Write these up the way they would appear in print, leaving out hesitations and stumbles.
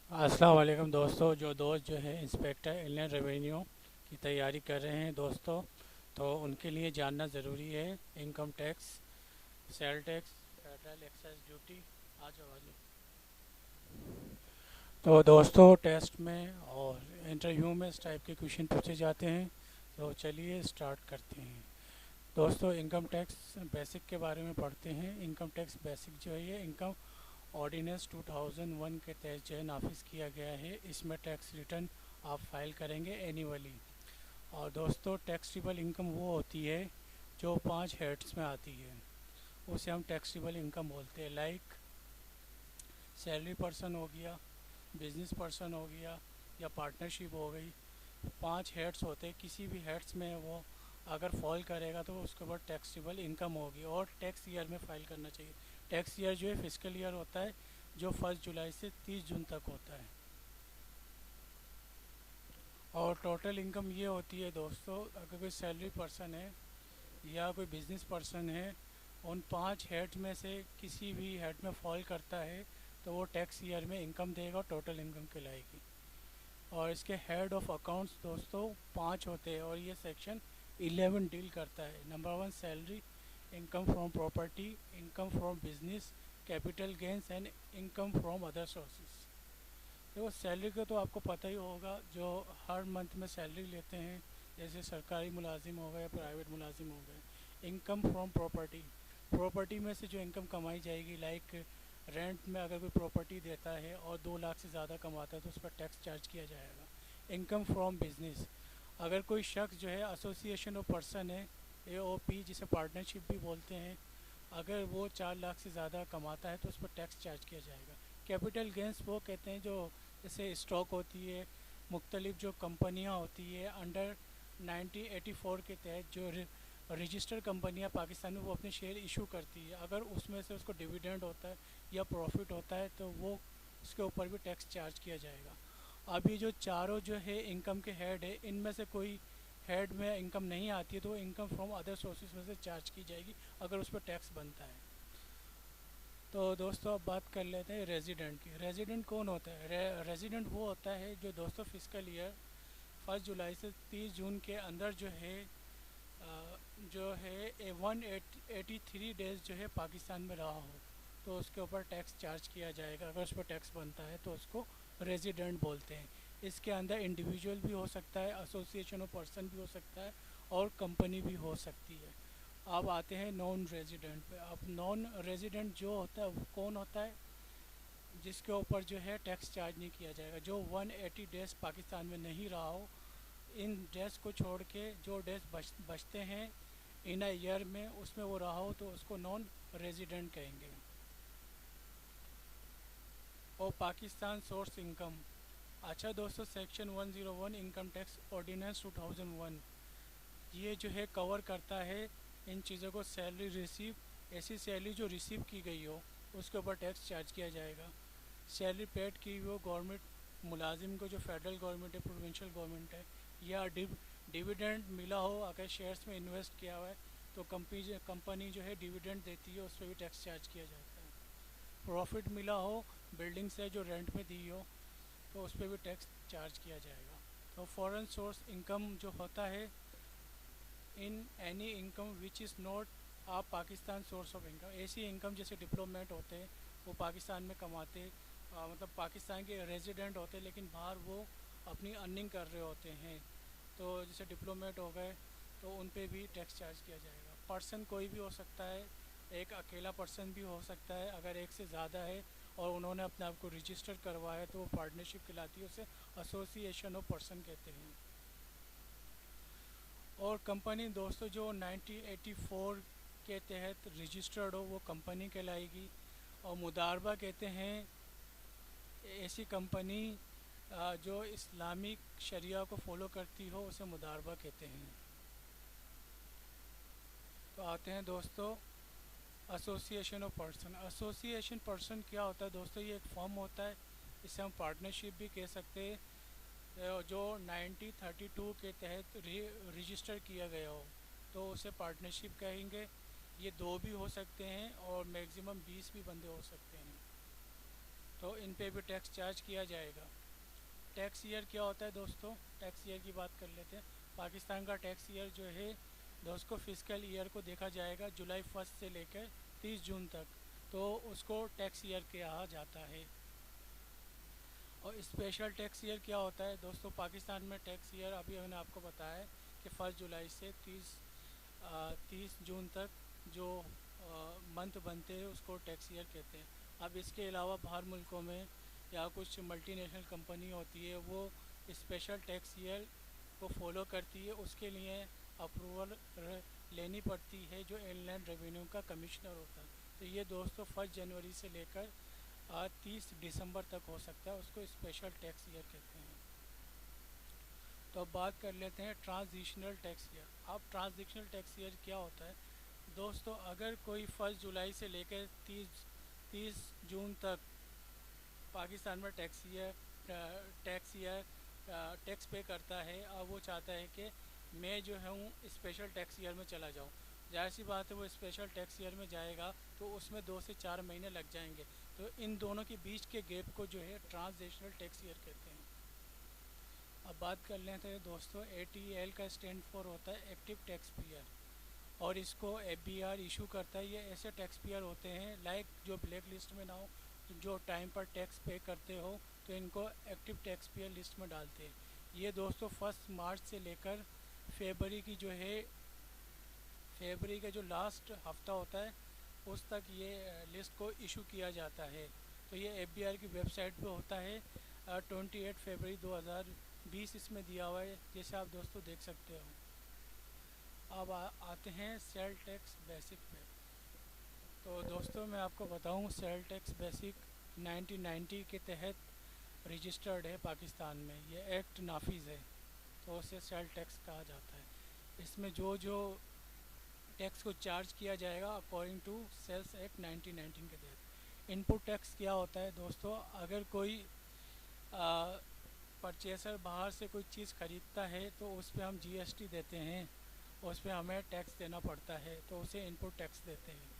अस्सलाम वालेकुम दोस्तों। जो दोस्त जो है इंस्पेक्टर इनलैंड रेवेन्यू की तैयारी कर रहे हैं दोस्तों, तो उनके लिए जानना ज़रूरी है income tax, sale tax, federal excise duty. आ जाओ आ जाओ। तो दोस्तों, टेस्ट में और इंटरव्यू में इस टाइप के क्वेश्चन पूछे जाते हैं। तो चलिए स्टार्ट करते हैं। दोस्तों, इनकम टैक्स बेसिक के बारे में पढ़ते हैं। इनकम टैक्स बेसिक जो है ये इनकम ऑर्डिनेंस 2001 के तहत जो है नाफिज किया गया है। इसमें टैक्स रिटर्न आप फाइल करेंगे एनुअली। और दोस्तों, टैक्सेबल इनकम वो होती है जो 5 हेड्स में आती है, उसे हम टैक्सेबल इनकम बोलते हैं। लाइक सैलरी पर्सन हो गया, बिजनेस पर्सन हो गया, या पार्टनरशिप हो गई। 5 हेड्स होते हैं, किसी भी हेड्स में वो अगर फॉल करेगा तो उसके ऊपर टैक्सेबल इनकम होगी और टैक्स ईयर में फ़ाइल करना चाहिए। टैक्स ईयर जो है फिजिकल ईयर होता है, जो 1 जुलाई से 30 जून तक होता है। और टोटल इनकम ये होती है दोस्तों, अगर कोई सैलरी पर्सन है या कोई बिजनेस पर्सन है, उन 5 हेड में से किसी भी हेड में फॉल करता है तो वो टैक्स ईयर में इनकम देगा, टोटल इनकम कहलाएगी। और इसके हेड ऑफ अकाउंट्स दोस्तों 5 होते हैं और ये सेक्शन 11 डील करता है। Number 1, salary, income from property, income from business, capital gains and income from other sources. देखो, सैलरी का तो आपको पता ही होगा, जो हर मंथ में सैलरी लेते हैं, जैसे सरकारी मुलाजिम हो गए या प्राइवेट मुलाजिम हो गए। इनकम फ्रॉम प्रॉपर्टी, प्रॉपर्टी में से जो इनकम कमाई जाएगी, लाइक रेंट में अगर कोई प्रॉपर्टी देता है और 2 लाख से ज़्यादा कमाता है तो उस पर टैक्स चार्ज किया जाएगा। इनकम फ्रॉम बिजनेस, अगर कोई शख्स जो है एसोसिएशन ऑफ पर्सन है, AOP जिसे पार्टनरशिप भी बोलते हैं, अगर वो 4 लाख से ज़्यादा कमाता है तो उस पर टैक्स चार्ज किया जाएगा। कैपिटल गेंस वो कहते हैं जो जैसे स्टॉक होती है, मुख्तलिफ जो कंपनियां होती है अंडर 1984 के तहत जो रजिस्टर्ड कंपनियां पाकिस्तान में वो अपने शेयर इशू करती है, अगर उसमें से उसको डिविडेंड होता है या प्रॉफिट होता है तो वो उसके ऊपर भी टैक्स चार्ज किया जाएगा। अब ये जो चारों जो है इनकम के हेड है, इनमें से कोई हेड में इनकम नहीं आती है तो इनकम फ्रॉम अदर सोर्सेज में से चार्ज की जाएगी अगर उस पर टैक्स बनता है। तो दोस्तों, अब बात कर लेते हैं रेजिडेंट की। रेजिडेंट कौन होता है? रेजिडेंट वो होता है जो दोस्तों फिजिकल ईयर 1 जुलाई से 30 जून के अंदर जो है जो है 183 डेज जो है पाकिस्तान में रहा हो तो उसके ऊपर टैक्स चार्ज किया जाएगा। अगर उस पर टैक्स बनता है तो उसको रेजिडेंट बोलते हैं। इसके अंदर इंडिविजुअल भी हो सकता है, एसोसिएशन ऑफ पर्सन भी हो सकता है और कंपनी भी हो सकती है। अब आते हैं नॉन रेजिडेंट पे। अब नॉन रेजिडेंट जो होता है वो कौन होता है? जिसके ऊपर जो है टैक्स चार्ज नहीं किया जाएगा, जो 180 डेज पाकिस्तान में नहीं रहा हो। इन डेज को छोड़ के जो डेज बचते हैं इन अ ईयर में, उसमें वो रहा हो तो उसको नॉन रेजिडेंट कहेंगे। और पाकिस्तान सोर्स इनकम। अच्छा दोस्तों, सेक्शन 101 इनकम टैक्स ऑर्डिनेंस 2001 ये जो है कवर करता है इन चीज़ों को। सैलरी रिसीव, ऐसी सैलरी जो रिसीव की गई हो उसके ऊपर टैक्स चार्ज किया जाएगा। सैलरी पेड की हुई हो गवर्नमेंट मुलाजिम को, जो फेडरल गवर्नमेंट है, प्रोविंशियल गवर्नमेंट है, या डिविडेंड मिला हो, अगर शेयर्स में इन्वेस्ट किया हुआ है तो कंपनी जो है डिविडेंड देती है, उस पर भी टैक्स चार्ज किया जाता है। प्रॉफिट मिला हो बिल्डिंग से जो रेंट में दी हो तो उस पर भी टैक्स चार्ज किया जाएगा। तो फॉरेन सोर्स इनकम जो होता है, in any income which is not a Pakistan source of income, ऐसी इनकम जैसे डिप्लोमेट होते हैं वो पाकिस्तान में कमाते, मतलब पाकिस्तान के रेजिडेंट होते हैं लेकिन बाहर वो अपनी अर्निंग कर रहे होते हैं, तो जैसे डिप्लोमेट हो गए तो उन पे भी टैक्स चार्ज किया जाएगा। पर्सन कोई भी हो सकता है, एक अकेला पर्सन भी हो सकता है, अगर एक से ज़्यादा है और उन्होंने अपने आप को रजिस्टर करवाया तो वो पार्टनरशिप कहलाती है, उसे एसोसिएशन ऑफ पर्सन कहते हैं। और कंपनी दोस्तों जो 1984 के तहत रजिस्टर्ड हो वो कंपनी कहलाएगी। और मुदारबा कहते हैं ऐसी कंपनी जो इस्लामिक शरिया को फॉलो करती हो, उसे मुदारबा कहते हैं। तो आते हैं दोस्तों association of person. Association person क्या होता है दोस्तों? ये एक फॉर्म होता है, इसे हम पार्टनरशिप भी कह सकते हैं, जो 1932 के तहत रजिस्टर किया गया हो तो उसे पार्टनरशिप कहेंगे। ये दो भी हो सकते हैं और मैक्सिमम 20 भी बंदे हो सकते हैं। तो इन पे भी टैक्स चार्ज किया जाएगा। टैक्स ईयर क्या होता है दोस्तों, टैक्स ईयर की बात कर लेते हैं। पाकिस्तान का टैक्स ईयर जो है दोस्तों, फिजिकल ईयर को देखा जाएगा जुलाई 1 से लेकर 30 जून तक, तो उसको टैक्स ईयर कहा जाता है। और स्पेशल टैक्स ईयर क्या होता है दोस्तों, पाकिस्तान में टैक्स ईयर अभी मैंने आपको बताया है कि 1 जुलाई से 30 जून तक जो मंथ बनते हैं उसको टैक्स ईयर कहते हैं। अब इसके अलावा बाहर मुल्कों में या कुछ मल्टीनेशनल कंपनी होती है वो स्पेशल टैक्स ईयर को फॉलो करती है, उसके लिए अप्रूवल लेनी पड़ती है जो इनलैंड रेवेन्यू का कमिश्नर होता है। तो ये दोस्तों 1 जनवरी से लेकर 30 दिसंबर तक हो सकता है, उसको स्पेशल टैक्स ईयर कहते हैं। तो अब बात कर लेते हैं ट्रांजिशनल टैक्स ईयर। अब ट्रांजिशनल टैक्स ईयर क्या होता है दोस्तों, अगर कोई 1 जुलाई से लेकर 30 जून तक पाकिस्तान में टैक्स पे करता है और वो चाहता है कि मैं जो हूँ स्पेशल टैक्स ईयर में चला जाऊँ, जाहिर सी बात है वो स्पेशल टैक्स ईयर में जाएगा तो उसमें 2 से 4 महीने लग जाएंगे। तो इन दोनों के बीच के गैप को जो है ट्रांजिशनल टैक्स ईयर कहते हैं। अब बात कर लेते हैं दोस्तों, ATL का स्टैंड फॉर होता है एक्टिव टैक्स पेयर, और इसको FBR इशू करता है। ये ऐसे टैक्स पेयर होते हैं लाइक जो ब्लैक लिस्ट में ना हो, जो टाइम पर टैक्स पे करते हो, तो इनको एक्टिव टैक्स पेयर लिस्ट में डालते हैं। ये दोस्तों 1 मार्च से लेकर फरवरी की जो है, फरवरी का जो लास्ट हफ्ता होता है उस तक ये लिस्ट को इशू किया जाता है। तो ये FBR की वेबसाइट पे होता है। 28 फरवरी 2020 इसमें दिया हुआ है, जैसे आप दोस्तों देख सकते हो। अब आते हैं सेल टैक्स बेसिक पे। तो दोस्तों मैं आपको बताऊं, सेल टैक्स बेसिक 1990 के तहत रजिस्टर्ड है पाकिस्तान में, ये एक्ट नाफिज है, तो उसे सेल टैक्स कहा जाता है। इसमें जो जो टैक्स को चार्ज किया जाएगा अकॉर्डिंग टू सेल्स एक्ट 1919 के तहत। इनपुट टैक्स क्या होता है दोस्तों, अगर कोई परचेसर बाहर से कोई चीज़ ख़रीदता है तो उस पर हम GST देते हैं, उस पर हमें टैक्स देना पड़ता है, तो उसे इनपुट टैक्स देते हैं।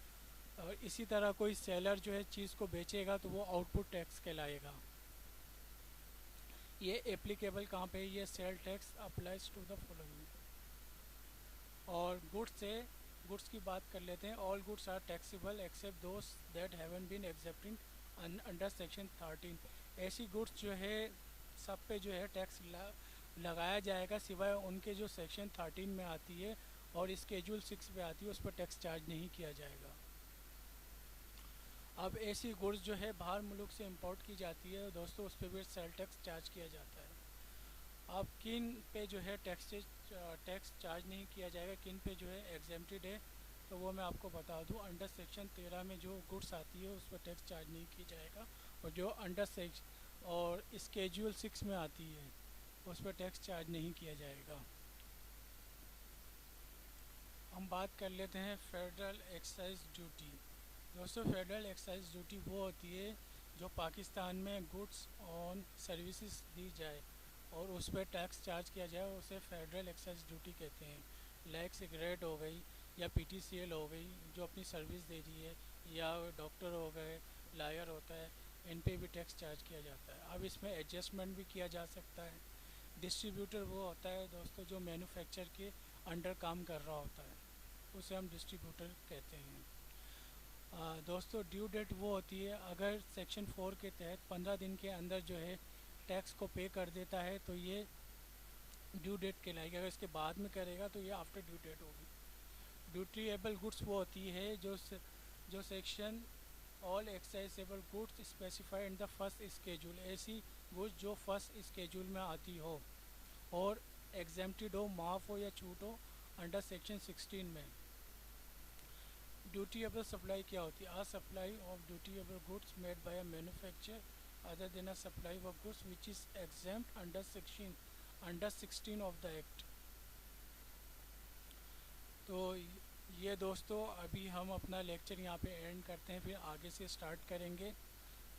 और इसी तरह कोई सेलर जो है चीज़ को बेचेगा तो वो आउटपुट टैक्स कहलाएगा। ये एप्लीकेबल कहाँ पे, ये sale tax applies to the following. और गुड्स की बात कर लेते हैं। All goods are taxable except those that haven't been excepted under section 13। ऐसी गुड्स जो है सब पे जो है टैक्स लगाया जाएगा सिवाय उनके जो सेक्शन 13 में आती है और स्केड्यूल 6 पे आती है, उस पर टैक्स चार्ज नहीं किया जाएगा। अब ऐसी गुड्स जो है बाहर मुल्क से इंपोर्ट की जाती है दोस्तों, उस पर भी सेल टैक्स चार्ज किया जाता है। अब किन पे जो है टैक्स चार्ज नहीं किया जाएगा, किन पे जो है एग्जेम्प्टेड है, तो वो मैं आपको बता दूं। अंडर सेक्शन 13 में जो गुड्स आती है उस पर टैक्स चार्ज नहीं किया जाएगा, और जो अंडर सेक्शन और स्केड्यूल 6 में आती है उस पर टैक्स चार्ज नहीं किया जाएगा। हम बात कर लेते हैं फेडरल एक्साइज ड्यूटी। दोस्तों फेडरल एक्साइज ड्यूटी वो होती है जो पाकिस्तान में गुड्स ऑन सर्विसेज दी जाए और उस पर टैक्स चार्ज किया जाए, उसे फेडरल एक्साइज ड्यूटी कहते हैं। लाइक सिगरेट हो गई या PTCL हो गई जो अपनी सर्विस दे रही है, या डॉक्टर हो गए, लायर होता है, इन पे भी टैक्स चार्ज किया जाता है। अब इसमें एडजस्टमेंट भी किया जा सकता है। डिस्ट्रीब्यूटर वो होता है दोस्तों जो मैन्युफैक्चर के अंडर काम कर रहा होता है, उसे हम डिस्ट्रीब्यूटर कहते हैं। दोस्तों ड्यू डेट वो होती है अगर सेक्शन 4 के तहत 15 दिन के अंदर जो है टैक्स को पे कर देता है तो ये ड्यू डेट कहलाएगी। अगर इसके बाद में करेगा तो ये आफ्टर ड्यू डेट होगी। ड्यूटीएबल गुड्स वो होती है जो section all excisable goods specified in the first schedule, ऐसी गुड्स जो फर्स्ट स्केड्यूल में आती हो और एग्जेम्प्टेड हो, माफ़ हो या छूट हो अंडर सेक्शन 16 में। ड्यूटीएबल सप्लाई क्या होती है, आ supply of dutiable goods made by a manufacture other than a supply of goods which is exempt under 16 of the act. तो ये दोस्तों अभी हम अपना लेक्चर यहाँ पे एंड करते हैं, फिर आगे से स्टार्ट करेंगे।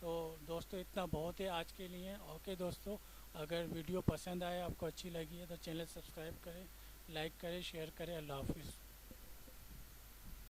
तो दोस्तों इतना बहुत है आज के लिए। ओके दोस्तों, अगर वीडियो पसंद आए, आपको अच्छी लगी है तो चैनल सब्सक्राइब करें, लाइक करें, शेयर करें। अल्लाह हाफिज़।